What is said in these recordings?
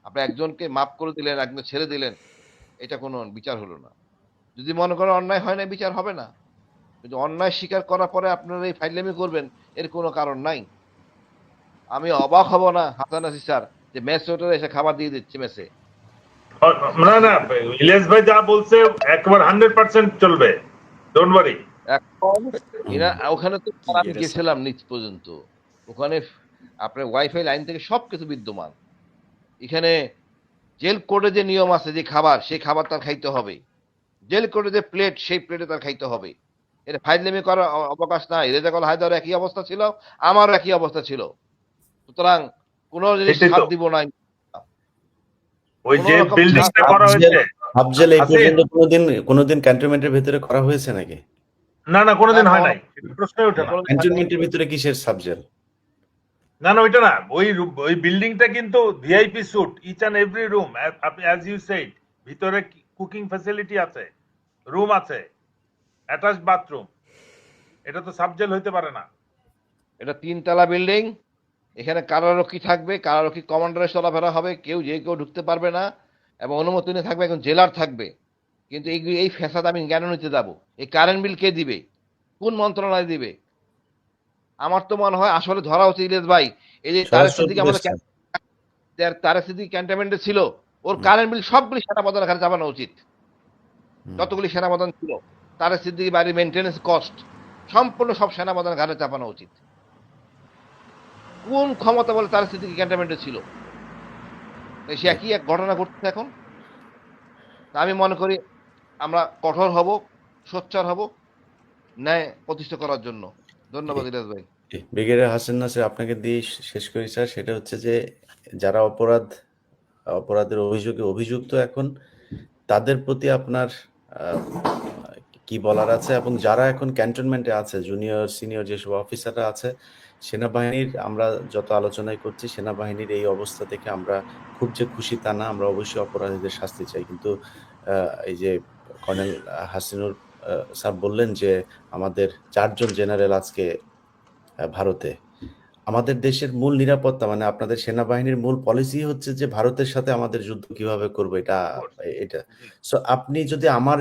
আপনি একজনকে মাফ করে দিলেন, একজন ছেড়ে দিলেন, এটা কোনো বিচার হলো না। যদি মনে করেন অন্যায় হয় না, বিচার হবে না। কিন্তু অন্যায় স্বীকার করার পরে আপনারা এই ফাইজলামি করবেন, এর কোনো কারণ নাই। আমি অবাক হব না হাসান নাসির স্যার যে মেস ওয়েটার এসে খাবার দিয়ে দিচ্ছে মেসে। না না, ইলিয়াস ভাই যা বলছে একবার 100% চলবে, ডোন্ট ওয়ারি। এখন এরা ওখানে তো আমি গেছিলাম নিচ পর্যন্ত, ওখানে আপনার ওয়াইফাই লাইন থেকে সবকিছু বিদ্যমান। এখানে জেল কোডে যে নিয়ম আছে, যে খাবার সেই খাবার তার খাইতে হবে, জেল কোডে যে প্লেট সেই প্লেটে তার খাইতে হবে। এটা ফাইজলামি করার অবকাশ নাই। রেজাকুল হায়দার একই অবস্থা ছিল, আমারও একই অবস্থা ছিল। সুতরাং কোন জিনিস সেটাই ছাড় তো, দিব না, ওই কোন যে রকম ছাড়। বিল্ডিংটা করা হয়েছে আফজল এই হাসিন, পর্যন্ত কোনোদিন ক্যান্টনমেন্টের ভিতরে করা হয়েছে নাকি? না না, কোনোদিন না, হয় নাই, প্রশ্নই ওঠে না। ক্যান্টনমেন্টের ভিতরে কিসের সাবজেক্ট? না না, ওইটা না, ওই বিল্ডিংটা কিন্তু VIP suite, each and every room, as you said, ভিতরে কুকিং ফ্যাসিলিটি আছে, রুম আছে, অ্যাটাচ বাথরুম, এটা তো সাবজেল হইতে পারে না। এটা 3 তলা বিল্ডিং, এখানে কারারক্ষী থাকবে, কারারক্ষী কমান্ডারের চলাফেরা হবে, কেউ যে কেউ ঢুকতে পারবে না, এবং অনুমতি নিয়ে থাকবে, এখন জেলার থাকবে। কিন্তু এই ফ্যাসাদ আমি কেন নিতে যাবো? এই কারেন্ট বিল কে দিবে? কোন মন্ত্রণালয় দিবে? আমার তো মনে হয় আসলে ধরা উচিত ইলিয়াস ভাই, এই যে তারেক স্বরাষ্ট্র সিদ্দিকী আমাদের উপদেষ্টা। তারেক সিদ্দিকী ক্যান্টনমেন্টে ছিল, ওর কারেন্ট বিল সবগুলি সেনাপ্রধানের ঘাড়ে চাপানো উচিত। যতগুলি সেনাপ্রধান ছিল, তারেক সিদ্দিকী বাড়ির মেনটেন্যান্স কস্ট সম্পূর্ণ সব সেনাপ্রধানের ঘাড়ে চাপানো উচিত। কোন ক্ষমতা বলে তারেক সিদ্দিকী ক্যান্টনমেন্টে ছিল? সে একই এক ঘটনা ঘটছে এখন। আমি মনে করি আমরা কঠোর হব, সোচ্চার হব ন্যায় প্রতিষ্ঠা করার জন্য। ধন্যবাদ ইলিয়াস ভাই। ব্রিগেডিয়ার হাসান নাসির, আপনাকে দিয়ে শেষ করি স্যার। সেটা হচ্ছে যে যারা অপরাধের অভিযোগে অভিযুক্ত এখন, তাদের প্রতি আপনার কি বলার আছে? এবং যারা এখন ক্যান্টনমেন্টে আছে, জুনিয়র সিনিয়র যেসব অফিসাররা আছে, সেনাবাহিনীর আমরা যত আলোচনাই করছি, সেনাবাহিনীর এই অবস্থা দেখে আমরা খুব যে খুশি তা না, আমরা অবশ্যই অপরাধীদের শাস্তি চাই। কিন্তু এই যে কর্নেল হাসিনুর স্যার বললেন যে আমাদের 4 জন জেনারেল আজকে ভারতে। আমাদের দেশের মূল নিরাপত্তা, মানে আপনাদের সেনাবাহিনীর মূল পলিসি হচ্ছে যে ভারতের সাথে আমাদের যুদ্ধ কিভাবে করবো, এটা। সো আপনি যদি আমার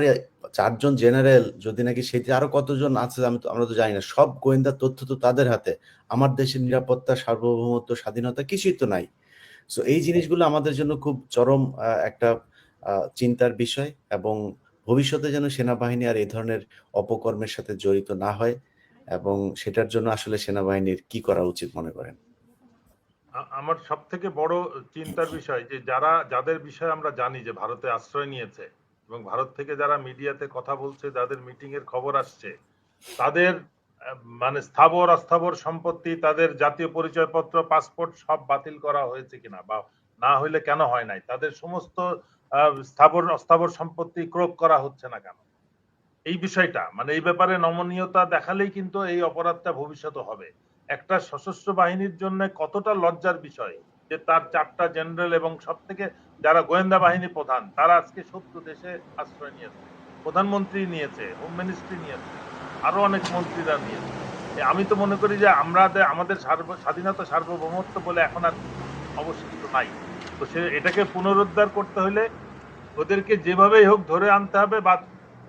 4 জন জেনারেল যদি নাকি সেটি আরো কতজন আছে আমরা তো জানি না, সব গোয়েন্দা তথ্য তো তাদের হাতে, আমার দেশের নিরাপত্তা, সার্বভৌমত্ব, স্বাধীনতা কিছুই তো নাই। সো এই জিনিসগুলো আমাদের জন্য খুব চরম একটা চিন্তার বিষয়, এবং ভবিষ্যতে যেন সেনাবাহিনী আর এই ধরনের অপকর্মের সাথে জড়িত না হয়, এবং সেটার জন্য আসলে সেনাবাহিনীর কি করা উচিত মনে করেন? আমার সব থেকে বড় চিন্তার বিষয় যে যাদের বিষয়ে আমরা জানি যে ভারতে আশ্রয় নিয়েছে, এবং ভারত থেকে যারা মিডিয়াতে কথা বলছে, যাদের মিটিং এর খবর আসছে, তাদের মানে স্থাবর অস্থাবর সম্পত্তি, তাদের জাতীয় পরিচয়পত্র, পাসপোর্ট সব বাতিল করা হয়েছে কিনা, বা না হইলে কেন হয় নাই, তাদের সমস্ত স্থাবর অস্থাবর সম্পত্তি ক্রোক করা হচ্ছে না কেন, এই বিষয়টা, মানে এই ব্যাপারে নমনীয়তা দেখালেই কিন্তু এই অপরাধটা ভবিষ্যতে হবে। একটা সশস্ত্র বাহিনীর জন্য কতটা লজ্জার বিষয় যে তার 4টা জেনারেল এবং সব থেকে যারা গোয়েন্দা বাহিনী প্রধান, তারা আজকে শত্রু দেশে আশ্রয় নিয়েছে। প্রধানমন্ত্রী নিয়েছে, হোম মিনিস্ট্রি নিয়েছে, আরো অনেক মন্ত্রীরা নিয়েছে। আমি তো মনে করি যে আমাদের স্বাধীনতা, সার্বভৌমত্ব বলে এখন আর অবশিষ্ট নাই। তো এটাকে পুনরুদ্ধার করতে হলে ওদেরকে যেভাবেই হোক ধরে আনতে হবে, বা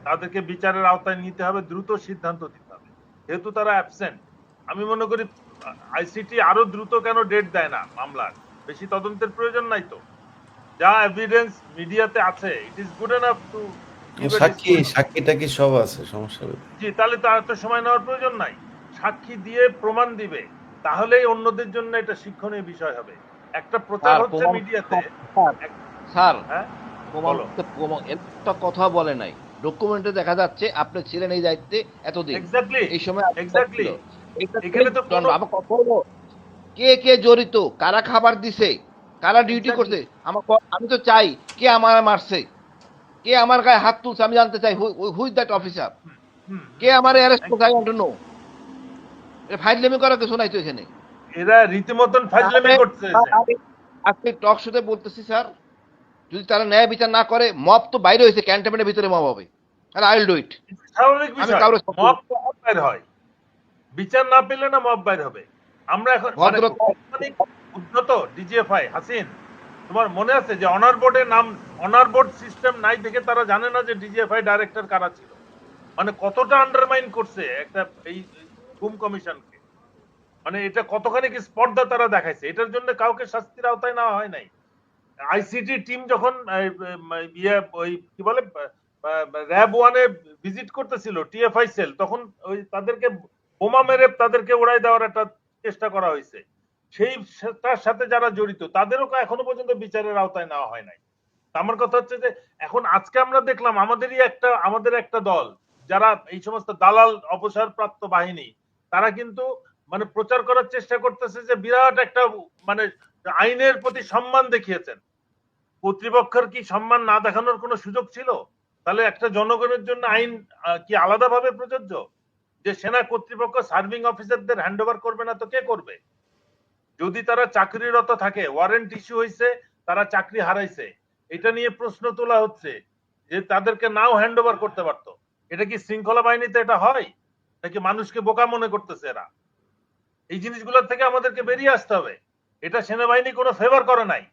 তাদেরকে বিচারের আওতায় নিতে হবে, দ্রুত সিদ্ধান্ত দিতে হবে। যেহেতু তারা অ্যাবসেন্ট, আমি মনে করি আইসিটি আরো দ্রুত কেন ডেট দেয় না মামলার? বেশি তদন্তের প্রয়োজন নাই তো, যা এভিডেন্স মিডিয়াতে আছে, it is good enough to সাক্ষীটা কি সব আছে, সমস্যা নেই। জি, তাহলে তার তো সময় নেওয়ার প্রয়োজন নাই। সাক্ষী দিয়ে প্রমাণ দিবে, তাহলেই অন্যদের জন্য এটা শিক্ষণীয় বিষয় হবে। একটা প্রচার হচ্ছে মিডিয়াতে। স্যার হ্যাঁ, একটা কথা বলে নাই, ডকুমেন্টে দেখা যাচ্ছে আপনি ছিলেন এই দায়িত্বে এতদিন, এক্স্যাক্টলি এই সময় এক্স্যাক্টলি, এখানে তো কে কে জড়িত, কারা খাবার দিছে, কারা ডিউটি করছে, আমি তো চাই কে আমার মারছে, কে আমার গায়ে হাত তুলছে, আমি জানতে চাই হু ইজ দ্যাট অফিসার, কে আমার অ্যারেস্ট করছে, আই ওয়ান্ট টু নো। ফাইজলামি করার কিছু নাই তো এখানে। এরা রীতিমতন ফাজলামি করছে। আজকে টক শোতে বলতেছি স্যার, যদি তারা ন্যায় বিচার না করে, মব তো বাইরে হয়েছে, ক্যান্টনমেন্টের ভিতরে মব হবে, আর আই উইল ডু ইট। স্বাভাবিক আমি বিষয়, কারো মব বাইর হয়, বিচার না পেলে না মব বাইর হবে। আমরা এখন উদ্ধত ডিজিএফআই হাসিন, তোমার মনে আছে যে অনার বোর্ড সিস্টেম নাই দেখে তারা জানে না যে ডিজিএফআই ডাইরেক্টর কারা ছিল, মানে কতটা আন্ডারমাইন করছে একটা এই গুম কমিশনকে, মানে এটা কতখানি কি স্পর্ধা তারা দেখাইছে, এটার জন্য কাউকে শাস্তির আওতায় নেওয়া হয় নাই। আইসিটি টিম যখন ওই কি বলে র্যাব ওয়ানে ভিজিট করতেছিল টিএফআই সেল, তখন ওই তাদেরকে বোমা মেরে তাদেরকে উড়াই দেওয়ার একটা চেষ্টা করা হয়েছে। তার সাথে যারা জড়িত তাদেরও এখনো পর্যন্ত বিচারের আওতায় নেওয়া হয় নাই। আমার কথা হচ্ছে যে এখন আজকে আমরা দেখলাম আমাদের একটা দল যারা এই সমস্ত দালাল অবসরপ্রাপ্ত বাহিনী, তারা কিন্তু মানে প্রচার করার চেষ্টা করতেছে যে বিরাট একটা মানে আইনের প্রতি সম্মান দেখিয়েছেন। কর্তৃপক্ষের কি সম্মান না দেখানোর কোনো সুযোগ ছিল? তাহলে একটা জনগণের জন্য আইন কি আলাদাভাবে প্রযোজ্য? যে সেনা কর্তৃপক্ষ সার্ভিং অফিসারদের হ্যান্ড ওভার করবে না তো কে করবে? যদি তারা চাকরিরত থাকে, ওয়ারেন্ট ইস্যু হয়েছে, তারা চাকরি হারাইছে, এটা নিয়ে প্রশ্ন তোলা হচ্ছে যে তাদেরকে নাও হ্যান্ড ওভার করতে পারতো। এটা কি শৃঙ্খলা বাহিনীতে এটা হয় নাকি মানুষকে বোকা মনে করতেছে এরা? এই জিনিসগুলোর থেকে আমাদেরকে বেরিয়ে আসতে হবে। এটা সেনাবাহিনী কোনো ফেভার করে নাই,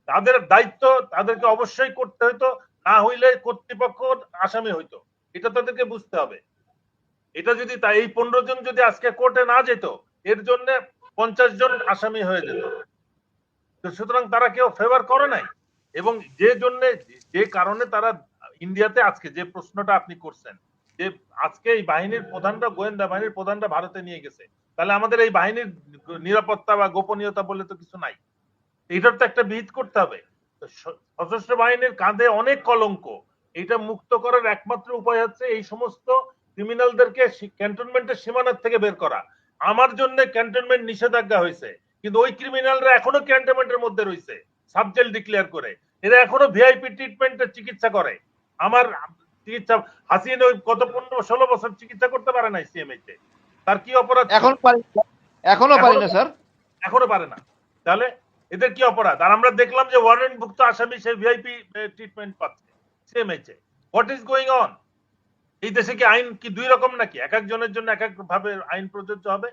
তাদের দায়িত্ব তাদেরকে অবশ্যই করতে হইতো, না হইলে কর্তৃপক্ষ আসামি হইতো, এটা তাদেরকে বুঝতে হবে। এটা যদি তাই এই 15 জন যদি আজকে কোর্টে না যেত, এর জন্য 50 জন আসামি হয়ে যেত। তো সুতরাং তারা কেউ ফেভার করে নাই, এবং যে কারণে তারা ইন্ডিয়াতে আজকে যে প্রশ্নটা আপনি করছেন যে আজকে এই বাহিনীর প্রধানরা, গোয়েন্দা বাহিনীর প্রধানরা ভারতে নিয়ে গেছে, তাহলে আমাদের এই বাহিনীর নিরাপত্তা বা গোপনীয়তা বলে তো কিছু নাই, এটার তো একটা বিহিত করতে হবে। সশস্ত্র বাহিনীর কাঁধে অনেক কলঙ্ক, এটা মুক্ত করার একমাত্র উপায় হচ্ছে এই সমস্ত ক্রিমিনালদেরকে ক্যান্টনমেন্টের সীমানার থেকে বের করা। আমার জন্য ক্যান্টনমেন্ট নিষেধাজ্ঞা হয়েছে, কিন্তু ওই ক্রিমিনালরা এখনো ক্যান্টনমেন্টের মধ্যে রয়েছে সাবজেল ডিক্লেয়ার করে, এরা এখনো ভিআইপি ট্রিটমেন্টের চিকিৎসা করে। আমার চিকিৎসা হাসিনা ওই গত 15-16 বছর চিকিৎসা করতে পারে নাই সিএমএইচ এ, তার কি অপরাধ? এখনো পারি না স্যার, এখনো পারে না, তাহলে এদের কি অপরাধ? আর আমরা দেখলাম যে ওয়ারেন্টভুক্ত আসামি সে ভিআইপি ট্রিটমেন্ট পাচ্ছে CMH A. What is going on? এই দেশে কি আইন কি দুই রকম নাকি? এক একজনের জন্য এক এক ভাবে আইন প্রযোজ্য হবে?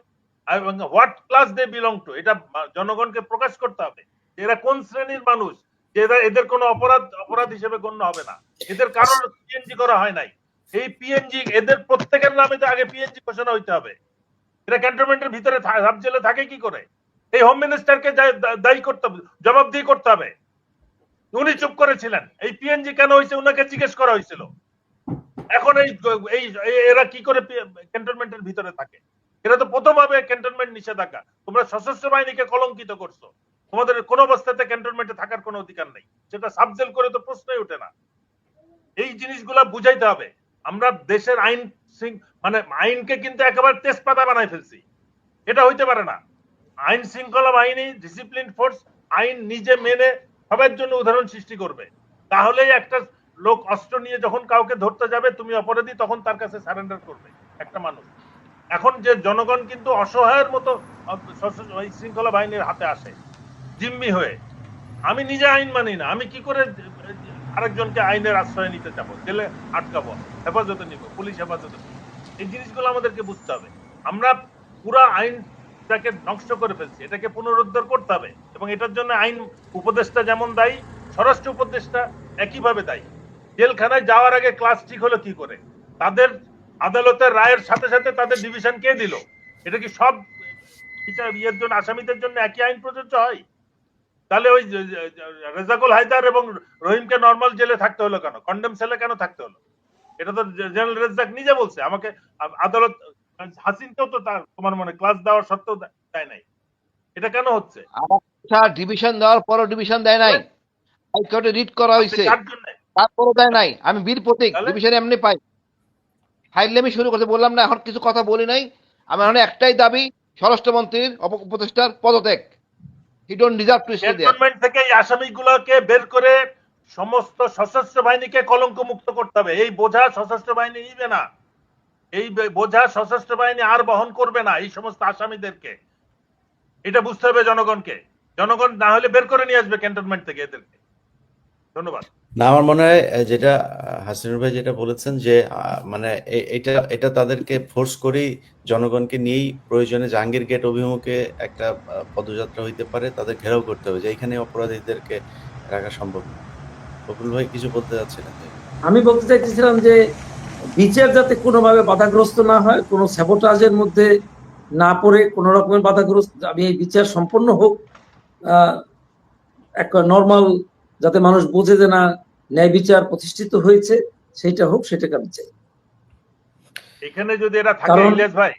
এবং what class they belong to, এটা জনগণকে প্রকাশ করতে হবে। এরা কোন শ্রেণীর মানুষ, যে এদের কোনো অপরাধ হিসেবে গণ্য হবে না। এদের কারণ পিএনজি করা হয় নাই, এই পিএনজি এদের প্রত্যেকের নামে তো আগে পিএনজি ঘোষণা হইতে হবে। এরা ক্যান্টনমেন্টের ভিতরে সাব জেলে থাকে কি করে? এই হোম মিনিস্টারকে দায়ী করতে হবে, জবাবদিহি করতে হবে। উনি চুপ করেছিলেন, এই পিএনজি কেন হয়েছে উনাকে জিজ্ঞেস করা হয়েছিল। এখন এরা কি করে ক্যান্টনমেন্টের ভিতরে থাকে? এরা তো প্রথম হবে ক্যান্টনমেন্ট নিষেধাজ্ঞা। তোমরা সশস্ত্র বাহিনীকে কলঙ্কিত করছো, তোমাদের কোন অবস্থাতে ক্যান্টনমেন্টে থাকার কোনো অধিকার নেই, সেটা সাবজেল করে তো প্রশ্নই ওঠে না। এই জিনিসগুলা বুঝাইতে হবে। আমরা দেশের মানে আইনকে কিন্তু একেবারে তেজপাতা বানাই ফেলছি, এটা হইতে পারে না। আইন শৃঙ্খলা বাহিনী, ডিসিপ্লিন ফোর্স আইন নিজে মেনে সবার জন্য উদাহরণ সৃষ্টি করবে, তাহলেই একটা লোক অস্ত্র নিয়ে যখন কাউকে ধরতে যাবে তুমি অপরাধী, তখন তার কাছে সারেন্ডার করবে একটা মানুষ। এখন যে জনগণ কিন্তু অসহায়ের মতো শৃঙ্খলা বাহিনীর হাতে আসে জিম্মি হয়ে। আমি নিজে আইন মানি না, আমি কি করে আরেকজনকে আইনের আশ্রয় নিতে যাবো, জেলে আটকাবো, হেফাজতে নিব, পুলিশ হেফাজতে নিব? এই জিনিসগুলো আমাদেরকে বুঝতে হবে। আমরা পুরা আইনটাকে নষ্ট করে ফেলছি, এটাকে পুনরুদ্ধার করতে হবে। এবং এটার জন্য আইন উপদেষ্টা যেমন দায়ী, স্বরাষ্ট্র উপদেষ্টা একইভাবে দায়ী। জেলখানায় যাওয়ার আগে ক্লাস ঠিক হলো কি করে? তাদের আদালতের রায়ের সাথে সাথে তাদের ডিভিশন কে দিল? এটা কি সব ইয়ের জন্য, আসামিদের জন্য একই আইন প্রযোজ্য হয়? তাহলে ওই রেজাকুল হায়দার এবং রহিমকে নর্মাল জেলে থাকতে হলো কেন, কন্ডেম সেলে কেন থাকতে হলো? এটা তো জেনারেল রেজাক নিজে বলছে, আমাকে আদালত হাসিনকেও তো তোমার মনে ক্লাস দেওয়ার সত্ত্বেও দেয় নাই। এটা কেন হচ্ছে? ডিভিশন দেওয়ার পরও ডিভিশন দেয় নাই, হাইকোর্টে রিট করা হয়েছে, তারপরও দেয় নাই। আমি বীর প্রতীক ডিভিশন এমনি পাই, ফাইল আমি শুরু করতে বললাম না, এখন কিছু কথা বলি নাই। আমার এখন একটাই দাবি, স্বরাষ্ট্রমন্ত্রীর উপদেষ্টার পদত্যাগ। He don't deserve to stay there. Cantonment থেকে এই আসামিগুলোকে বের করে সমস্ত সশস্ত্র বাহিনীকে কলঙ্ক মুক্ত করতে হবে। এই বোঝা সশস্ত্র বাহিনী নিবে না, এই বোঝা সশস্ত্র বাহিনী আর বহন করবে না এই সমস্ত আসামিদেরকে। এটা বুঝতে হবে জনগণকে। জনগণ না হলে বের করে নিয়ে আসবে ক্যান্টনমেন্ট থেকে এদেরকে। ধন্যবাদ। না, আমার মনে হয় যেটা হাসিনুর ভাই যেটা বলেছেন যে মানে এটা তাদেরকে ফোর্স করেই জনগণকে নিয়েই প্রয়োজনে জাহাঙ্গীর গেট অভিমুখে একটা পদযাত্রা হইতে পারে, তাদের ঘেরাও করতে হবে যে এখানে অপরাধীদেরকে রাখা সম্ভব না। বকুল ভাই কিছু বলতে যাচ্ছিলেন? আমি বলতে চাইছিলাম যে বিচার যাতে কোনোভাবে বাধাগ্রস্ত না হয়, কোনো স্যাবোটাজের মধ্যে না পড়ে, কোনো রকমের বাধাগ্রস্ত, আমি এই বিচার সম্পন্ন হোক, একটা নর্মাল, যাতে মানুষ বোঝে যে না ন্যায় বিচার প্রতিষ্ঠিত হয়েছে, সেইটা হোক, সেটাকে আমি চাই। এখানে যদি এরা থাকে কারণ ইলিয়াস ভাই,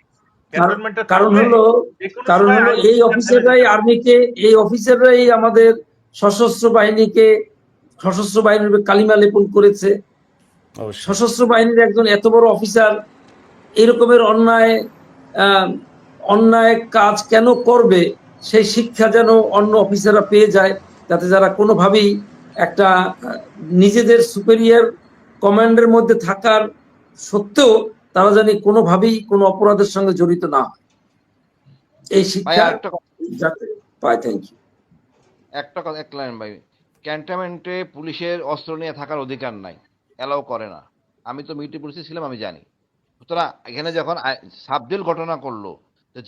ক্যান্টনমেন্টে কারণ থাকবে, হলো যে কোনো কারণ সময় হলো আইন এই অফিসাররাই আর্মিকে, এই অফিসাররাই আমাদের সশস্ত্র বাহিনীকে, সশস্ত্র বাহিনীর কালিমা লেপন করেছে। অবশ্যই। সশস্ত্র বাহিনীর একজন এত বড় অফিসার এই রকমের অন্যায় কাজ কেন করবে, সেই শিক্ষা যেন অন্য অফিসাররা পেয়ে যায়, যাতে যারা কোনোভাবেই একটা নিজেদের সুপেরিয়র কমান্ডের মধ্যে থাকার সত্ত্বেও তারা জানি কোনোভাবেই কোনো অপরাধের সঙ্গে জড়িত না হয়, এই ভাই শিক্ষা আরেকটা কথা, যাতে পায়। Thank you. একটা কথা, এক লাইন ভাই। ক্যান্টনমেন্টে পুলিশের অস্ত্র নিয়ে থাকার অধিকার নাই, অ্যালাউ করে না। আমি তো মিলিটারি পুলিশে ছিলাম, আমি জানি। সুতরাং এখানে যখন সাবজেল ঘটনা করলো, তো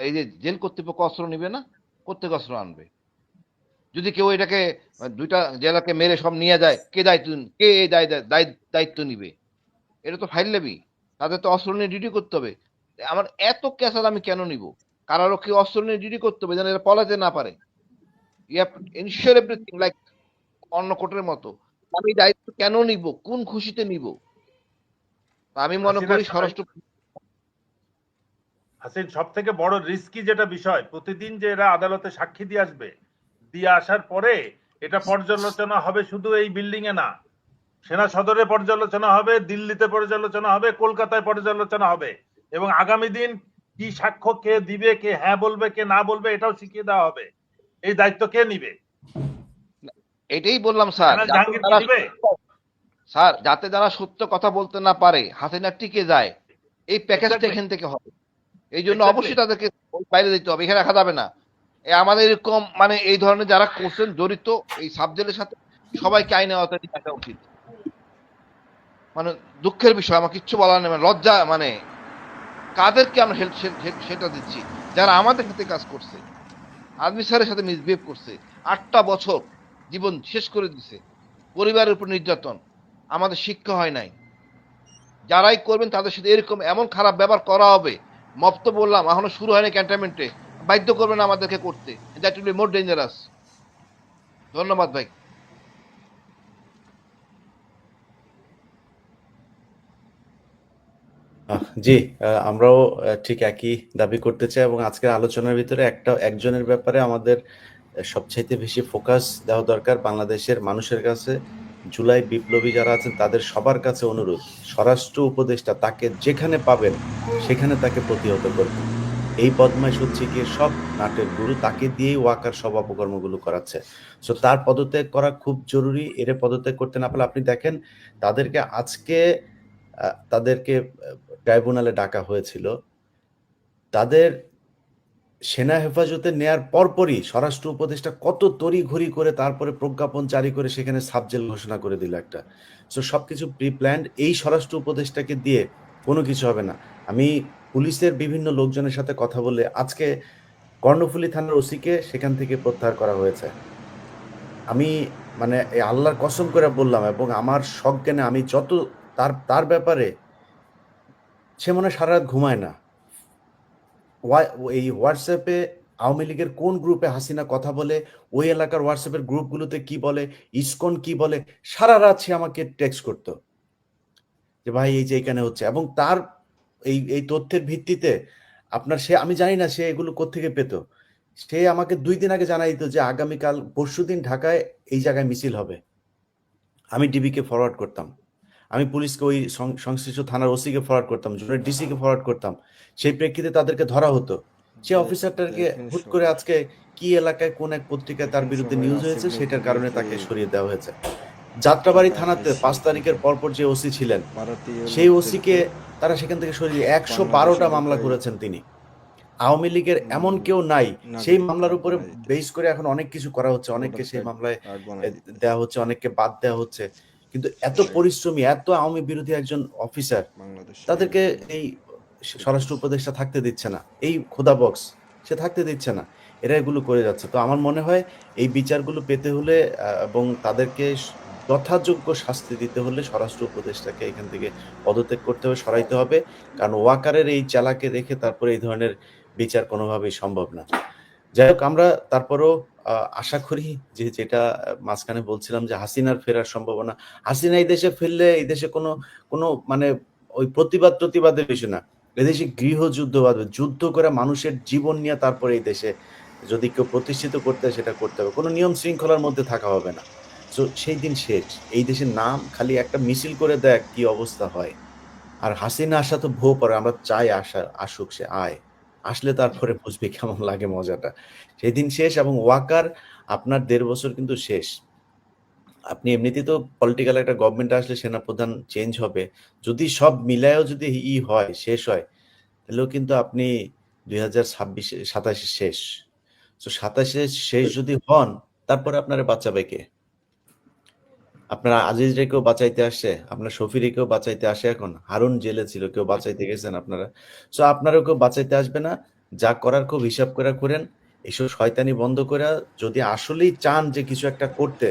এই যে জেল কর্তৃপক্ষ অস্ত্র নিবে না, কোত্থেকে অস্ত্র আনবে? যদি কেউ এটাকে দুইটা জেলাকে মেরে সব নিয়ে যায়, কে এই দায়িত্ব নিবে? এটা তো ফাইল লেবি, তাদের তো অস্ত্র নিয়ে ডিউটি করতে হবে। আমার এত ক্যাসাল আমি কেন নিব? কারারক্ষী অস্ত্র নিয়ে ডিউটি করতে হবে যেন এরা পলাতে না পারে। You have to ensure everything like অন্য কোর্টের মতো। আমি দায়িত্ব কেন নিব? কোন খুশিতে নিব? আমি মনে করি স্বরাষ্ট্র হাসিন সব থেকে বড় রিস্কি যেটা বিষয়, প্রতিদিন যে এরা আদালতে সাক্ষী দিয়ে আসবে, দিয়ে আসার পরে এটা পর্যালোচনা হবে শুধু এই বিল্ডিং এ না, সেনা সদরে পর্যালোচনা হবে, দিল্লিতে পর্যালোচনা হবে, কলকাতায় পর্যালোচনা হবে, এবং আগামী দিন কি সাক্ষ্য কে দিবে, কে হ্যাঁ বলবে, কে না বলবে, এটাও শিখিয়ে দেওয়া হবে। এই দায়িত্ব কে নিবে? এটাই বললাম স্যার, জাহাঙ্গীর কি দিবে? স্যার যাতে যারা সত্য কথা বলতে না পারে, হাসিনা টিকে যায়, এই প্যাকেজটা এখান থেকে হবে। এই জন্য অবশ্যই তাদেরকে বাইরে দিতে হবে, এখানে রাখা যাবে না। আমাদের এরকম মানে এই ধরনের যারা কোশ্চেন জড়িত এই সাবজেক্টের সাথে, সবাইকে আইনে আওতায় নিয়ে আসা উচিত। মানে দুঃখের বিষয়, আমার কিচ্ছু বলার নেই, লজ্জা। মানে কাদেরকে আমরা সেটা দিচ্ছি? যারা আমাদের সাথে কাজ করছে, আর্মি স্যারের সাথে মিসবিহেভ করছে, 8টা বছর জীবন শেষ করে দিছে, পরিবারের উপর নির্যাতন, আমাদের শিক্ষা হয় নাই। যারাই করবেন তাদের সাথে এরকম এমন খারাপ ব্যবহার করা হবে। মব তো বললাম এখনো শুরু হয়নি ক্যান্টনমেন্টে, বাধ্য করবেন আমাদেরকে করতে। That will be more dangerous. ধন্যবাদ ভাই। জি, আমরাও ঠিক একই দাবি করতে চাই, এবং আজকের আলোচনার ভিতরে একজনের ব্যাপারে আমাদের সবচাইতে বেশি ফোকাস দেওয়া দরকার। বাংলাদেশের মানুষের কাছে, জুলাই বিপ্লবী যারা আছেন তাদের সবার কাছে অনুরোধ, স্বরাষ্ট্র উপদেষ্টা তাকে যেখানে পাবেন সেখানে তাকে প্রতিহত করবেন। এই বদমাইশ হচ্ছে গিয়ে সব নাটের গুরু, তাকে দিয়েই ওয়াকার সব অপকর্মগুলো করাচ্ছে। সো তার পদত্যাগ করা খুব জরুরি। এর পদত্যাগ করতে না পারলে আপনি দেখেন তাদেরকে আজকে তাদেরকে ট্রাইব্যুনালে ডাকা হয়েছিল। তাদের সেনা হেফাজতে নেয়ার পরপরই স্বরাষ্ট্র উপদেষ্টা কত তড়িঘড়ি করে তারপরে প্রজ্ঞাপন জারি করে সেখানে সাবজেল ঘোষণা করে দিল একটা। সো সবকিছু প্রি প্ল্যান্ড। এই স্বরাষ্ট্র উপদেষ্টাকে দিয়ে কোনো কিছু হবে না। আমি পুলিশের বিভিন্ন লোকজনের সাথে কথা বলে আজকে কর্ণফুলী থানার ওসিকে সেখান থেকে প্রত্যাহার করা হয়েছে। আমি মানে আল্লাহর কসম করে বললাম, এবং আমার সজ্ঞানে আমি যত তার ব্যাপারে, সে মনে হয় সারা রাত ঘুমায় না। এই হোয়াটসঅ্যাপে আওয়ামী লীগের কোন গ্রুপে হাসিনা কথা বলে, ওই এলাকার হোয়াটসঅ্যাপের গ্রুপগুলোতে কি বলে, ইসকন কি বলে, সারা রাত সে আমাকে টেক্সট করতো যে ভাই এই যে এখানে হচ্ছে। এবং তার এই তথ্যের ভিত্তিতে আপনার আমি জানি না সে এগুলো কোত্থেকে পেত। সে আমাকে 2 দিন আগে জানাই দিত যে আগামীকাল পরশুদিন ঢাকায় এই জায়গায় মিছিল হবে। আমি ডিবিকে ফরওয়ার্ড করতাম, আমি পুলিশকে ওই সংশ্লিষ্ট থানার ওসিকে ফরওয়ার্ড করতাম, জুনিয়র ডিসিকে ফরওয়ার্ড করতাম। সেই প্রেক্ষিতে তাদেরকে ধরা হতো। সে অফিসারটাকে হুট করে আজকে কি এলাকায় কোন এক পত্রিকায় তার বিরুদ্ধে নিউজ হয়েছে, সেটার কারণে তাকে সরিয়ে দেওয়া হয়েছে। যাত্রাবাড়ি থানাতে 5 তারিখের পরপর যে ওসি ছিলেন, সেই ওসিকে তারা সেখান থেকে সরিয়ে 112টা মামলা করেছেন তিনি। আওয়ামী লীগের এমন কেউ নাই, সেই মামলার উপরে বেস করে এখন অনেক কিছু করা হচ্ছে, অনেককে সেই মামলায় দেওয়া হচ্ছে, অনেককে বাদ দেওয়া হচ্ছে। কিন্তু এত পরিশ্রমী, এত আওয়ামী বিরোধী একজন অফিসার, তাদেরকে এই স্বরাষ্ট্র উপদেষ্টা থাকতে দিচ্ছে না, এই খোদা বক্স সে থাকতে দিচ্ছে না। এরা এগুলো করে যাচ্ছে। তো আমার মনে হয় এই বিচারগুলো পেতে হলে এবং তাদেরকে যথাযোগ্য শাস্তি দিতে হলে স্বরাষ্ট্র উপদেষ্টাকে এখান থেকে পদত্যাগ করতে হবে, সরাইতে হবে। কারণ ওয়াকারের এই চালাকে রেখে তারপরে এই ধরনের বিচার কোনোভাবেই সম্ভব না। যাই হোক, আমরা তারপরেও আশা করি যে যেটা মাঝখানে বলছিলাম যে হাসিনার ফেরার সম্ভাবনা, হাসিনা এই দেশে ফিরলে এই দেশে কোনো মানে ওই প্রতিবাদের বিষয় না, এদেশে গৃহযুদ্ধ বাঁধবে, যুদ্ধ করে মানুষের জীবন নিয়ে তারপরে এই দেশে যদি কেউ প্রতিষ্ঠিত করতে হয় সেটা করতে হবে, কোনো নিয়ম শৃঙ্খলার মধ্যে থাকা হবে না। তো সেই দিন শেষ। এই দেশের নাম খালি একটা মিছিল করে দেখ কি অবস্থা হয়। আর হাসিনা আসা তো ভো পরে, আমরা চাই আসুক, সে আয়, আসলে তারপরে বুঝবে কেমন লাগে মজাটা। সেই দিন শেষ। এবং ওয়াকার আপনার 1.5 বছর কিন্তু শেষ। আপনি এমনিতেই তো পলিটিক্যাল একটা গভর্নমেন্ট আসলে সেনাপ্রধান চেঞ্জ হবে, যদি সব মিলায়ও যদি হয়, শেষ হয়, তাহলেও কিন্তু আপনি 2027 শেষ। তো 27 শেষ যদি হন, তারপরে আপনারা বাঁচাবে কে? আপনারা আজিজ রে কেউ বাঁচাইতে আসছে? আপনার শফিরে কেউ বাঁচাইতে আসে? এখন হারুন জেলে ছিল, কেউ বাঁচাইতে গেছেন আপনারা? সো আপনারাও কেউ বাঁচাইতে আসবে না। যা করার খুব হিসাব করে করেন। এসব শয়তানি বন্ধ করে যদি আসলেই চান যে কিছু একটা করতে,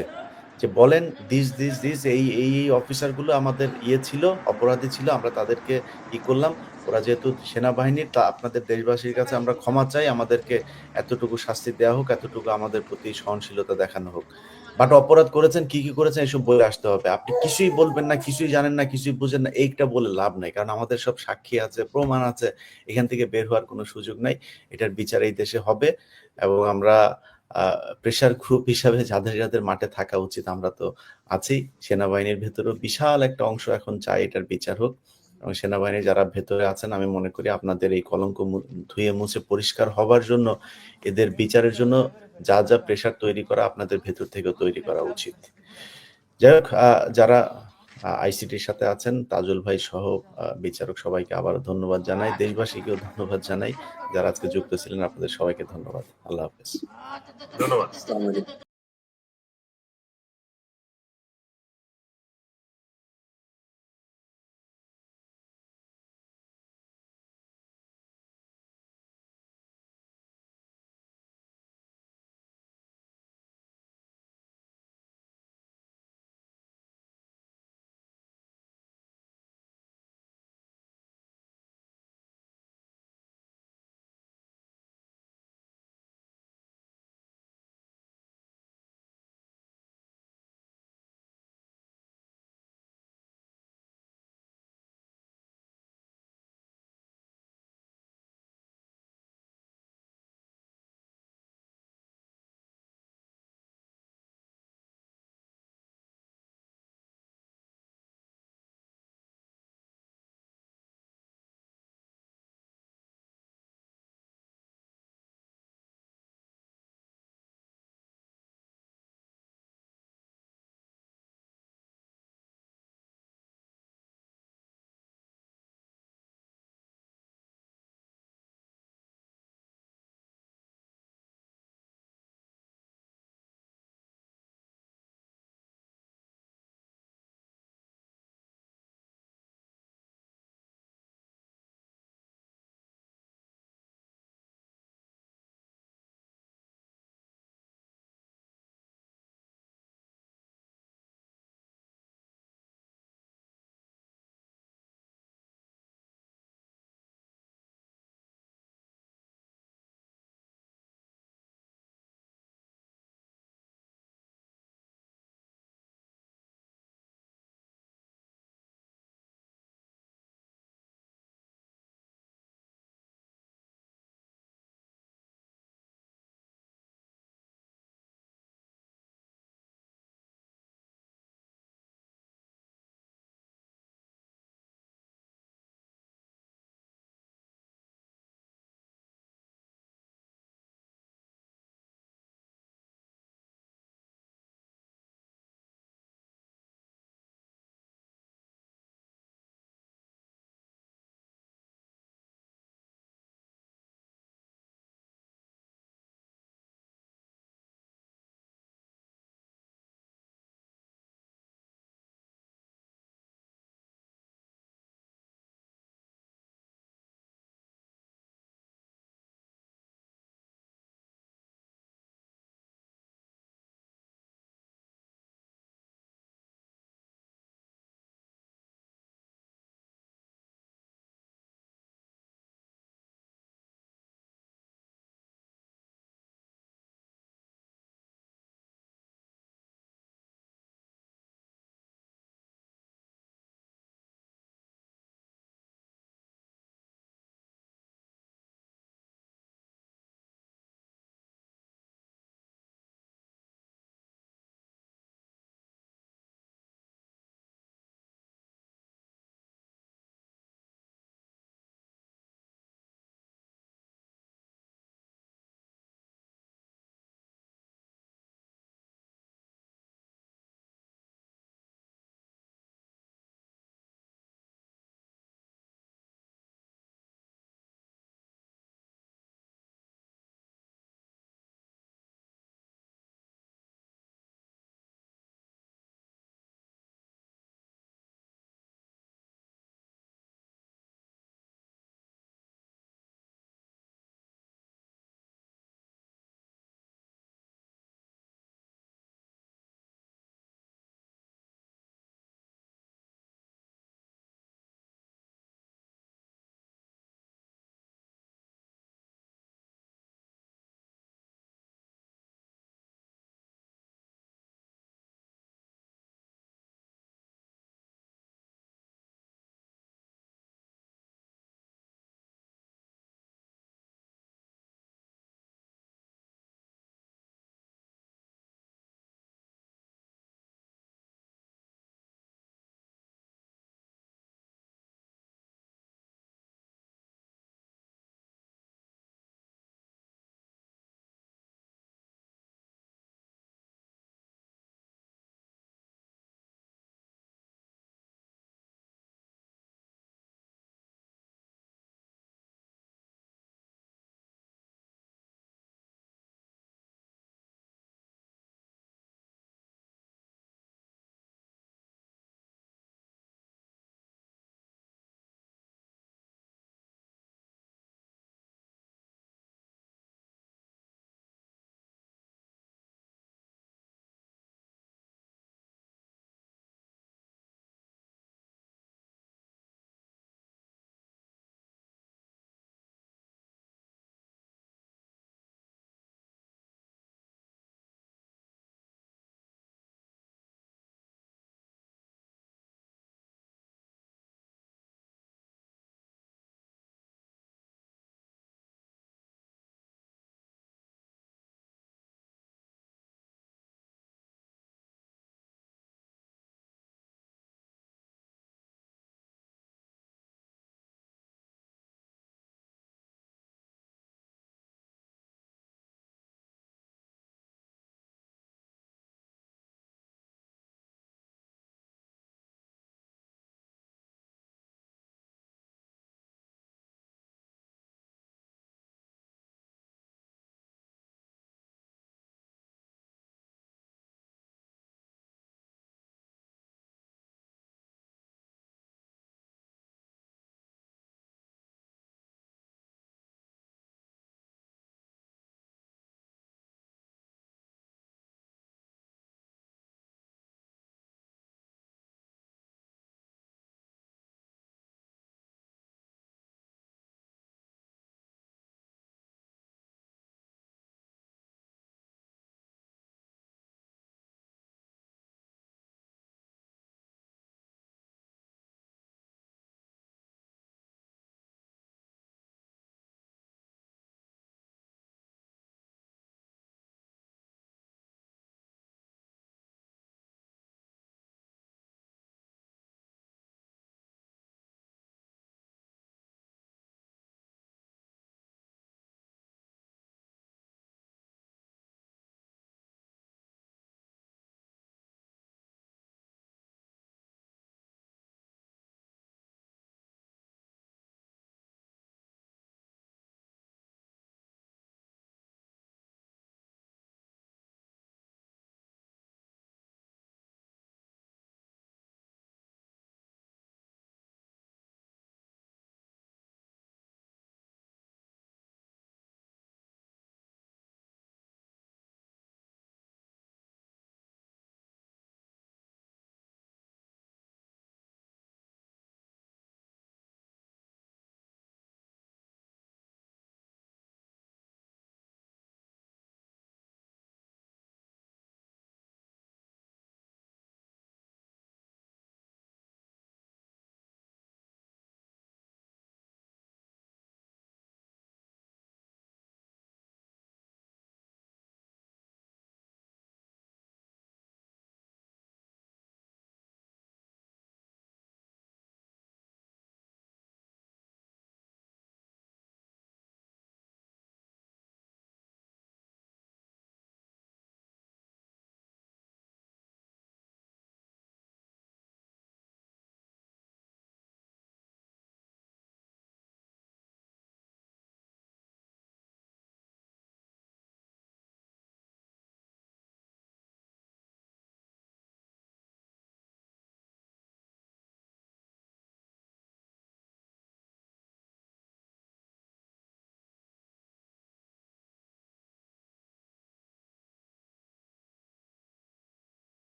যে বলেন দিস এই অফিসারগুলো আমাদের ছিল, অপরাধী ছিল, আমরা তাদেরকে করলাম, ওরা যেহেতু সেনাবাহিনীর, তা আপনাদের দেশবাসীর কাছে আমরা ক্ষমা চাই, আমাদেরকে এতটুকু শাস্তি দেওয়া হোক, এতটুকু আমাদের প্রতি সহনশীলতা দেখানো হোক। বাট অপরাধ করেছেন, কি করেছেন এসব বলে আসতে হবে। আপনি কিছুই বলবেন না, কিছুই জানেন না, কিছুই বুঝেন না, এইটা বলে লাভ নাই, কারণ আমাদের সব সাক্ষী আছে, প্রমাণ আছে, এখান থেকে বের হওয়ার কোনো সুযোগ নাই। এটার বিচার এই দেশে হবে। এবং আমরা প্রেসার গ্রুপ হিসাবে যাদের মাঠে থাকা উচিত আমরা তো আছি। সেনাবাহিনীর ভেতরেও বিশাল একটা অংশ এখন চায় এটার বিচার হোক। এবং সেনাবাহিনী যারা ভেতরে আছেন, আমি মনে করি আপনাদের এই কলঙ্ক ধুয়ে মুছে পরিষ্কার হবার জন্য, এদের বিচারের জন্য যা প্রেসার তৈরি করা আপনাদের ভেতর থেকেও তৈরি করা উচিত। যাই হোক, যারা আইসিটির সাথে আছেন, তাজুল ভাই সহ বিচারক সবাইকে আবারও ধন্যবাদ জানাই, দেশবাসীকেও ধন্যবাদ জানাই, যারা আজকে যুক্ত ছিলেন, আপনাদের সবাইকে ধন্যবাদ। আল্লাহ হাফেজ। ধন্যবাদ। আসসালামু আলাইকুম।